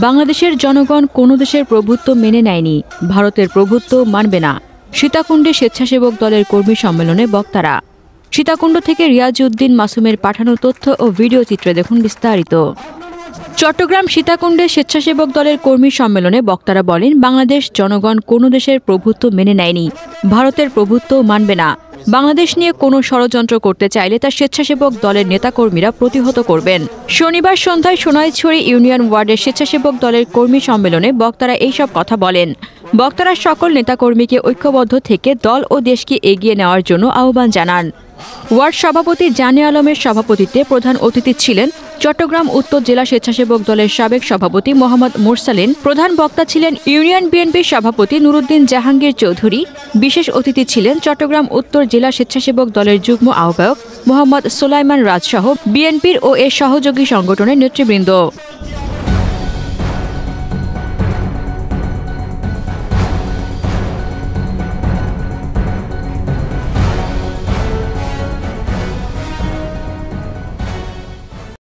বাংলাদেশের জনগণ কোনো দেশের প্রভুত্ব মেনে নেয়নি, ভারতের প্রভুত্ব মানবে না। সীতাকুণ্ডে স্বেচ্ছাসেবক দলের কর্মী সম্মেলনে বক্তারা। সীতাকুণ্ড থেকে রিয়াজউদ্দিন মাসুমের পাঠানো তথ্য ও ভিডিও চিত্রে দেখুন বিস্তারিত। চট্টগ্রাম সীতাকুণ্ডে স্বেচ্ছাসেবক দলের কর্মী সম্মেলনে বক্তারা বলেন, বাংলাদেশ জনগণ কোনো দেশের প্রভুত্ব মেনে নেয়নি, ভারতের প্রভুত্ব মানবে না। বাংলাদেশ নিয়ে কোনো ষড়যন্ত্র করতে চাইলে তা স্বেচ্ছাসেবক দলের নেতাকর্মীরা প্রতিহত করবেন। শনিবার সন্ধ্যায় সোনাইছড়ি ইউনিয়ন ওয়ার্ডের স্বেচ্ছাসেবক দলের কর্মী সম্মেলনে বক্তারা এইসব কথা বলেন। বক্তারা সকল নেতাকর্মীকে ঐক্যবদ্ধ থেকে দল ও দেশকে এগিয়ে নেওয়ার জন্য আহ্বান জানান। ওয়ার্ড সভাপতি জানে আলমের সভাপতিত্বে প্রধান অতিথি ছিলেন চট্টগ্রাম উত্তর জেলা স্বেচ্ছাসেবক দলের সাবেক সভাপতি মোহাম্মদ মুরসালিন। প্রধান বক্তা ছিলেন ইউনিয়ন বিএনপির সভাপতি নুরুদ্দিন জাহাঙ্গীর চৌধুরী। বিশেষ অতিথি ছিলেন চট্টগ্রাম উত্তর জেলা স্বেচ্ছাসেবক দলের যুগ্ম আহ্বায়ক মোহাম্মদ সোলাইমান রাজসহ বিএনপির ও এর সহযোগী সংগঠনের নেতৃবৃন্দ।